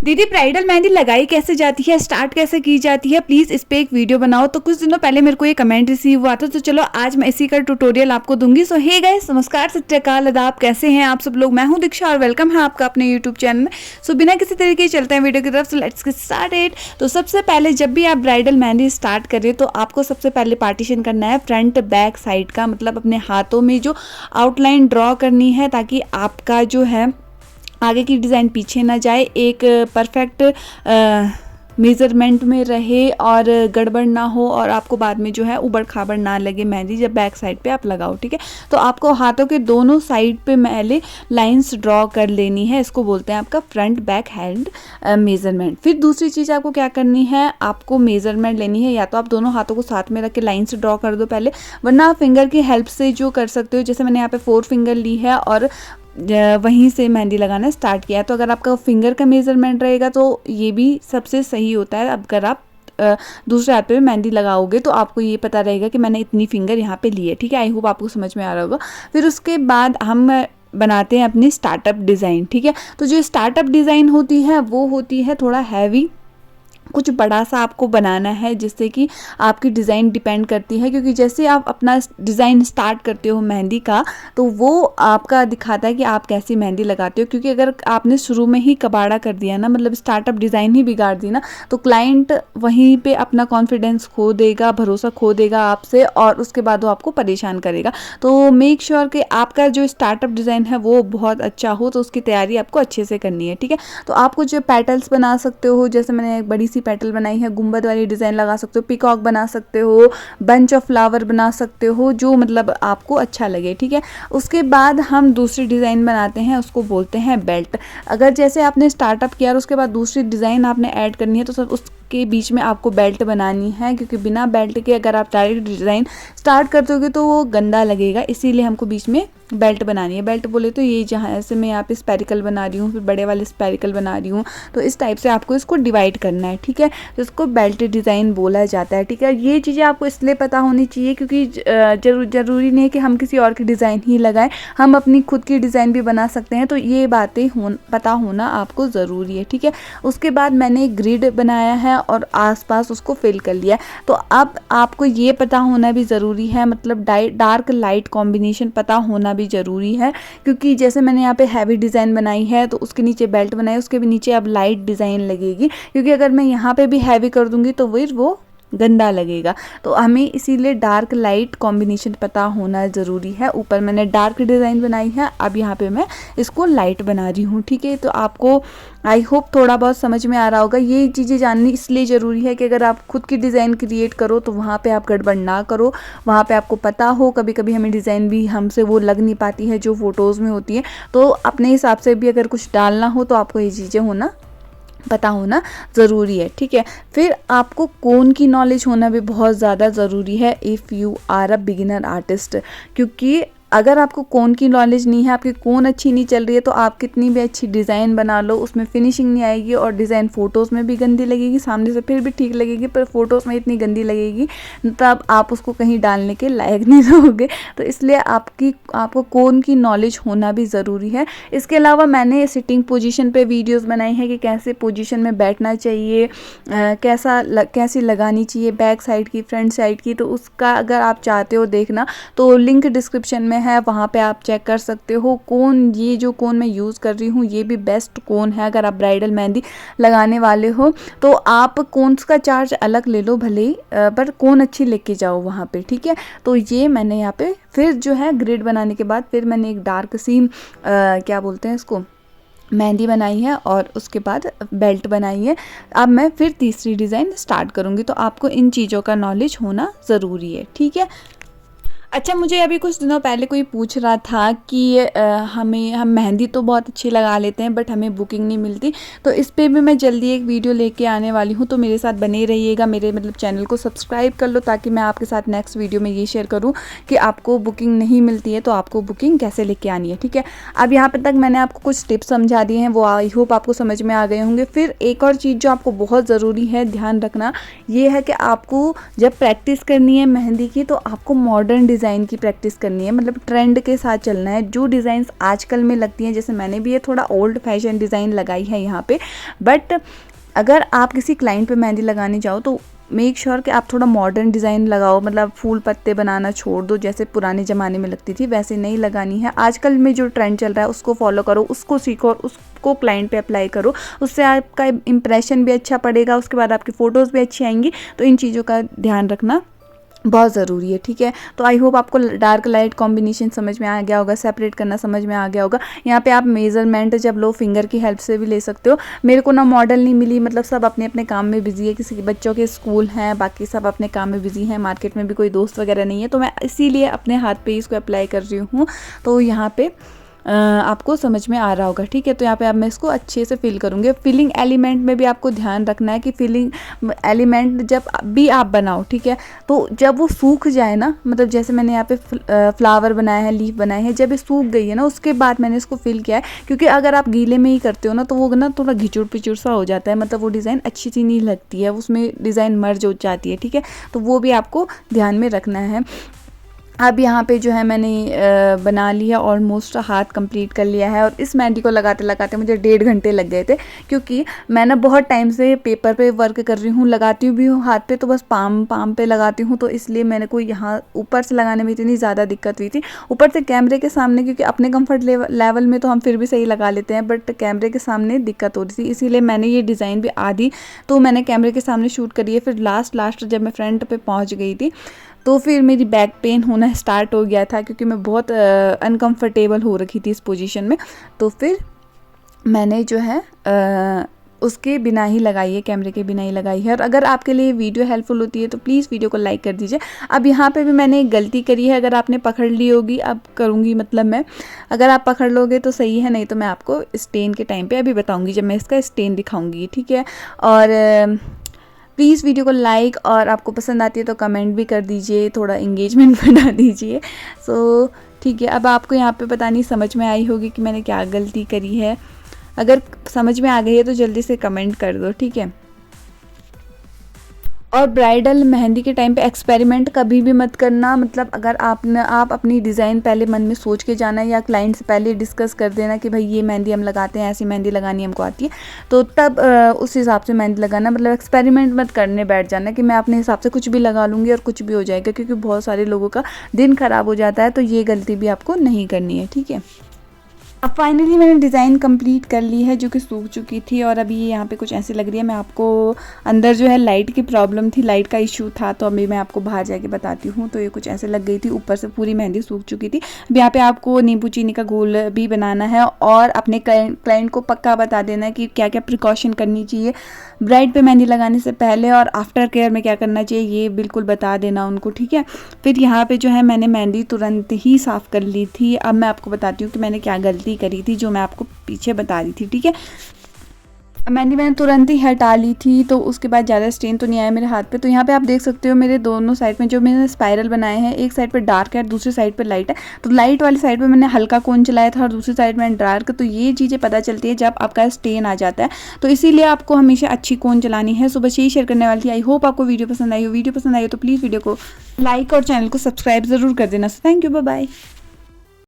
दीदी ब्राइडल मेहंदी लगाई कैसे जाती है, स्टार्ट कैसे की जाती है, प्लीज इस पे एक वीडियो बनाओ। तो कुछ दिनों पहले मेरे को ये कमेंट रिसीव हुआ था, तो चलो आज मैं इसी का ट्यूटोरियल आपको दूंगी। सो हे गाइस, नमस्कार, सत श्री अकाल, आदाब, कैसे हैं आप सब लोग। मैं हूं दीक्षा और वेलकम है आपका अपने यूट्यूब चैनल में। सो बिना किसी तरीके चलते हैं वीडियो की तरफ। So let's get started. तो सबसे पहले जब भी आप ब्राइडल मेहंदी स्टार्ट करें तो आपको सबसे पहले पार्टीशन करना है फ्रंट बैक साइड का, मतलब अपने हाथों में जो आउटलाइन ड्रॉ करनी है ताकि आपका जो है आगे की डिज़ाइन पीछे ना जाए, एक परफेक्ट मेज़रमेंट में रहे और गड़बड़ ना हो और आपको बाद में जो है उबड़ खाबड़ ना लगे मेहंदी जब बैक साइड पे आप लगाओ। ठीक है, तो आपको हाथों के दोनों साइड पे पहले लाइंस ड्रॉ कर लेनी है। इसको बोलते हैं आपका फ्रंट बैक हैंड मेज़रमेंट। फिर दूसरी चीज़ आपको क्या करनी है, आपको मेज़रमेंट लेनी है। या तो आप दोनों हाथों को साथ में रख के लाइंस ड्रॉ कर दो पहले, वरना आप फिंगर की हेल्प से जो कर सकते हो। जैसे मैंने यहाँ पे 4 फिंगर ली है और वहीं से मेहंदी लगाना स्टार्ट किया है। तो अगर आपका फिंगर का मेज़रमेंट रहेगा तो ये भी सबसे सही होता है। अगर आप दूसरे हाथ पे मेहंदी लगाओगे तो आपको ये पता रहेगा कि मैंने इतनी फिंगर यहाँ पे ली है। ठीक है, आई होप आपको समझ में आ रहा होगा। फिर उसके बाद हम बनाते हैं अपनी स्टार्टअप डिज़ाइन। ठीक है, तो जो स्टार्टअप डिज़ाइन होती है वो होती है थोड़ा हैवी, कुछ बड़ा सा आपको बनाना है, जिससे कि आपकी डिज़ाइन डिपेंड करती है। क्योंकि जैसे आप अपना डिज़ाइन स्टार्ट करते हो मेहंदी का तो वो आपका दिखाता है कि आप कैसी मेहंदी लगाते हो। क्योंकि अगर आपने शुरू में ही कबाड़ा कर दिया ना, मतलब स्टार्टअप डिज़ाइन ही बिगाड़ दी ना, तो क्लाइंट वहीं पे अपना कॉन्फिडेंस खो देगा, भरोसा खो देगा आपसे, और उसके बाद वो आपको परेशान करेगा। तो मेक श्योर कि आपका जो स्टार्टअप डिज़ाइन है वो बहुत अच्छा हो, तो उसकी तैयारी आपको अच्छे से करनी है। ठीक है, तो आपको जो पेटल्स बना सकते हो, जैसे मैंने एक बड़ी सी पेटल बनाई है, गुंबद वाली डिज़ाइन लगा सकते हो, पिकॉक बना सकते हो, बंच ऑफ फ्लावर बना सकते हो, जो मतलब आपको अच्छा लगे। ठीक है, उसके बाद हम दूसरी डिज़ाइन बनाते हैं, उसको बोलते हैं बेल्ट। अगर जैसे आपने स्टार्टअप किया और उसके बाद दूसरी डिज़ाइन आपने ऐड करनी है तो सब उसके बीच में आपको बेल्ट बनानी है। क्योंकि बिना बेल्ट के अगर आप डायरेक्ट डिज़ाइन स्टार्ट कर दोगे तो वो गंदा लगेगा, इसीलिए हमको बीच में बेल्ट बनानी है। बेल्ट बोले तो ये जहाँ से मैं यहाँ पे स्पेरिकल बना रही हूँ, फिर बड़े वाले स्पेरिकल बना रही हूँ, तो इस टाइप से आपको इसको डिवाइड करना है। ठीक है, तो इसको बेल्ट डिज़ाइन बोला जाता है। ठीक है, ये चीज़ें आपको इसलिए पता होनी चाहिए क्योंकि ज़रूरी नहीं है कि हम किसी और की डिज़ाइन ही लगाएं, हम अपनी खुद की डिज़ाइन भी बना सकते हैं। तो ये बातें पता होना आपको ज़रूरी है। ठीक है, उसके बाद मैंने ग्रिड बनाया है और आसपास उसको फिल कर लिया। तो अब आपको ये पता होना भी ज़रूरी है, मतलब डार्क लाइट कॉम्बिनेशन पता होना भी ज़रूरी है। क्योंकि जैसे मैंने यहाँ पे हैवी डिज़ाइन बनाई है तो उसके नीचे बेल्ट बनाई, उसके भी नीचे अब लाइट डिज़ाइन लगेगी। क्योंकि अगर मैं यहाँ पे भी हैवी कर दूंगी तो फिर वो गंदा लगेगा। तो हमें इसीलिए डार्क लाइट कॉम्बिनेशन पता होना ज़रूरी है। ऊपर मैंने डार्क डिज़ाइन बनाई है, अब यहाँ पे मैं इसको लाइट बना रही हूँ। ठीक है, तो आपको आई होप थोड़ा बहुत समझ में आ रहा होगा। ये चीज़ें जाननी इसलिए ज़रूरी है कि अगर आप खुद की डिज़ाइन क्रिएट करो तो वहाँ पे आप गड़बड़ ना करो, वहाँ पे आपको पता हो। कभी कभी हमें डिज़ाइन भी हमसे वो लग नहीं पाती है जो फ़ोटोज़ में होती है, तो अपने हिसाब से भी अगर कुछ डालना हो तो आपको ये चीज़ें पता होना ज़रूरी है। ठीक है, फिर आपको कोन की नॉलेज होना भी बहुत ज़्यादा ज़रूरी है if you are a beginner artist. क्योंकि अगर आपको कोन की नॉलेज नहीं है, आपकी कोन अच्छी नहीं चल रही है, तो आप कितनी भी अच्छी डिज़ाइन बना लो उसमें फिनिशिंग नहीं आएगी और डिज़ाइन फ़ोटोज़ में भी गंदी लगेगी। सामने से फिर भी ठीक लगेगी पर फ़ोटोज़ में इतनी गंदी लगेगी तब आप उसको कहीं डालने के लायक नहीं रहोगे। तो इसलिए आपको कोन की नॉलेज होना भी ज़रूरी है। इसके अलावा मैंने सिटिंग पोजीशन पे वीडियोस बनाई है कि कैसे पोजीशन में बैठना चाहिए, कैसी लगानी चाहिए, बैक साइड की, फ्रंट साइड की। तो उसका अगर आप चाहते हो देखना तो लिंक डिस्क्रिप्शन में है, वहाँ पे आप चेक कर सकते हो। ये जो कोन मैं यूज़ कर रही हूँ ये भी बेस्ट कोन है। अगर आप ब्राइडल मेहंदी लगाने वाले हो तो आप कोन्स का चार्ज अलग ले लो भले ही, पर कोन अच्छी लेके जाओ वहाँ पे। ठीक है, तो ये मैंने यहाँ पे फिर जो है ग्रिड बनाने के बाद फिर मैंने एक डार्क सी क्या बोलते हैं इसको, मेहंदी बनाई है और उसके बाद बेल्ट बनाई है। अब मैं फिर तीसरी डिज़ाइन स्टार्ट करूँगी, तो आपको इन चीज़ों का नॉलेज होना ज़रूरी है। ठीक है, अच्छा, मुझे अभी कुछ दिनों पहले कोई पूछ रहा था कि हम मेहंदी तो बहुत अच्छी लगा लेते हैं बट हमें बुकिंग नहीं मिलती। तो इस पे भी मैं जल्दी एक वीडियो लेके आने वाली हूँ, तो मेरे साथ बने रहिएगा। मेरे मतलब चैनल को सब्सक्राइब कर लो ताकि मैं आपके साथ नेक्स्ट वीडियो में ये शेयर करूँ कि आपको बुकिंग नहीं मिलती है तो आपको बुकिंग कैसे लेके आनी है। ठीक है, अब यहाँ पर तक मैंने आपको कुछ टिप्स समझा दिए हैं, वो आई होप आपको समझ में आ गए होंगे। फिर एक और चीज़ जो आपको बहुत ज़रूरी है ध्यान रखना, ये है कि आपको जब प्रैक्टिस करनी है मेहंदी की तो आपको मॉडर्न डिज़ाइन डिज़ाइन की प्रैक्टिस करनी है, मतलब ट्रेंड के साथ चलना है। जो डिज़ाइंस आजकल में लगती हैं, जैसे मैंने भी ये थोड़ा ओल्ड फैशन डिज़ाइन लगाई है यहाँ पे, बट अगर आप किसी क्लाइंट पे मेहंदी लगाने जाओ तो मेक श्योर कि आप थोड़ा मॉडर्न डिज़ाइन लगाओ, मतलब फूल पत्ते बनाना छोड़ दो, जैसे पुराने ज़माने में लगती थी वैसे नहीं लगानी है। आजकल में जो ट्रेंड चल रहा है उसको फॉलो करो, उसको सीखो और उसको क्लाइंट पे अप्लाई करो। उससे आपका इम्प्रेशन भी अच्छा पड़ेगा, उसके बाद आपकी फ़ोटोज़ भी अच्छी आएंगी। तो इन चीज़ों का ध्यान रखना बहुत ज़रूरी है, ठीक है। तो आई होप आपको डार्क लाइट कॉम्बिनेशन समझ में आ गया होगा, सेपरेट करना समझ में आ गया होगा। यहाँ पे आप मेज़रमेंट जब लो फिंगर की हेल्प से भी ले सकते हो। मेरे को ना मॉडल नहीं मिली, मतलब सब अपने अपने काम में बिजी है, किसी के बच्चों के स्कूल हैं, बाकी सब अपने काम में बिजी हैं, मार्केट में भी कोई दोस्त वगैरह नहीं है, तो मैं इसीलिए अपने हाथ पे इसको अप्लाई कर रही हूँ। तो यहाँ पे आपको समझ में आ रहा होगा, ठीक है। तो यहाँ पे अब मैं इसको अच्छे से फिल करूँगी। फिलिंग एलिमेंट में भी आपको ध्यान रखना है कि फिलिंग एलिमेंट जब भी आप बनाओ, ठीक है, तो जब वो सूख जाए ना, मतलब जैसे मैंने यहाँ पे फ्लावर बनाया है, लीफ बनाए हैं, जब ये सूख गई है ना उसके बाद मैंने इसको फिल किया है। क्योंकि अगर आप गीले में ही करते हो ना तो वो ना थोड़ा घिचुड़ पिचुड़ सा हो जाता है, मतलब वो डिज़ाइन अच्छी सी नहीं लगती है, उसमें डिज़ाइन मर्ज हो जाती है, ठीक है। तो वो भी आपको ध्यान में रखना है। अब यहाँ पे जो है मैंने बना लिया, ऑलमोस्ट हाथ कंप्लीट कर लिया है। और इस मेहंदी को लगाते लगाते मुझे 1.5 घंटे लग गए थे, क्योंकि मैं ना बहुत टाइम से पेपर पे वर्क कर रही हूँ, लगाती भी हूँ हाथ पे, तो बस पाम पे लगाती हूँ, तो इसलिए मैंने को यहाँ ऊपर से लगाने में इतनी ज़्यादा दिक्कत हुई थी। ऊपर से कैमरे के सामने, क्योंकि अपने कम्फर्ट लेवल में तो हम फिर भी सही लगा लेते हैं, बट कैमरे के सामने दिक्कत हो रही थी, इसीलिए मैंने ये डिज़ाइन भी आधी तो मैंने कैमरे के सामने शूट करी है। फिर लास्ट जब मैं फ्रंट पे पहुँच गई थी तो फिर मेरी बैक पेन होना स्टार्ट हो गया था, क्योंकि मैं बहुत अनकंफर्टेबल हो रखी थी इस पोजीशन में। तो फिर मैंने जो है उसके बिना ही लगाई है, कैमरे के बिना ही लगाई है। और अगर आपके लिए वीडियो हेल्पफुल होती है तो प्लीज़ वीडियो को लाइक कर दीजिए। अब यहाँ पे भी मैंने एक गलती करी है, अगर आपने पकड़ ली होगी, अब करूँगी मतलब मैं, अगर आप पकड़ लोगे तो सही है, नहीं तो मैं आपको स्टेन के टाइम पे अभी बताऊँगी, जब मैं इसका स्टेन दिखाऊँगी, ठीक है। और प्लीज़ वीडियो को लाइक, और आपको पसंद आती है तो कमेंट भी कर दीजिए, थोड़ा इंगेजमेंट बढ़ा दीजिए। सो ठीक है, अब आपको यहाँ पे पता नहीं समझ में आई होगी कि मैंने क्या गलती करी है। अगर समझ में आ गई है तो जल्दी से कमेंट कर दो, ठीक है। और ब्राइडल मेहंदी के टाइम पे एक्सपेरिमेंट कभी भी मत करना, मतलब अगर आप अपनी डिज़ाइन पहले मन में सोच के जाना, या क्लाइंट से पहले डिस्कस कर देना कि भाई ये मेहंदी हम लगाते हैं, ऐसी मेहंदी लगानी हमको आती है, तो तब उस हिसाब से मेहंदी लगाना। मतलब एक्सपेरिमेंट मत करने बैठ जाना कि मैं अपने हिसाब से कुछ भी लगा लूँगी और कुछ भी हो जाएगा, क्योंकि बहुत सारे लोगों का दिन ख़राब हो जाता है। तो ये गलती भी आपको नहीं करनी है, ठीक है। अब फाइनली मैंने डिज़ाइन कंप्लीट कर ली है, जो कि सूख चुकी थी, और अभी ये यहाँ पे कुछ ऐसे लग रही है। मैं आपको अंदर जो है लाइट की प्रॉब्लम थी, लाइट का इशू था, तो अभी मैं आपको बाहर जाके बताती हूँ। तो ये कुछ ऐसे लग गई थी, ऊपर से पूरी मेहंदी सूख चुकी थी। अब यहाँ पे आपको नींबू चीनी का घोल भी बनाना है, और अपने क्लाइंट को पक्का बता देना है कि क्या क्या प्रिकॉशन करनी चाहिए ब्राइड पे मेहंदी लगाने से पहले, और आफ्टर केयर में क्या करना चाहिए, ये बिल्कुल बता देना उनको, ठीक है। फिर यहाँ पे जो है मैंने मेहंदी तुरंत ही साफ़ कर ली थी। अब मैं आपको बताती हूँ कि मैंने क्या गलती करी थी, जो मैं आपको पीछे बता रही थी, ठीक है। मेहंदी मैंने तुरंत ही हटा ली थी, तो उसके बाद ज़्यादा स्टेन तो नहीं आया मेरे हाथ पे। तो यहाँ पे आप देख सकते हो मेरे दोनों साइड में जो मैंने स्पाइरल बनाए हैं, एक साइड पे डार्क है, दूसरी साइड पे लाइट है। तो लाइट वाली साइड पे मैंने हल्का कोन चलाया था और दूसरी साइड में डार्क। तो ये चीज़ें पता चलती है जब आपका स्टेन आ जाता है, तो इसीलिए आपको हमेशा अच्छी कोन चलानी है। सो बस यही शेयर करने वाली थी। आई होप आपको वीडियो पसंद आई हो। वीडियो पसंद आई हो तो प्लीज़ वीडियो को लाइक और चैनल को सब्सक्राइब ज़रूर कर देना। So thank you, bye bye.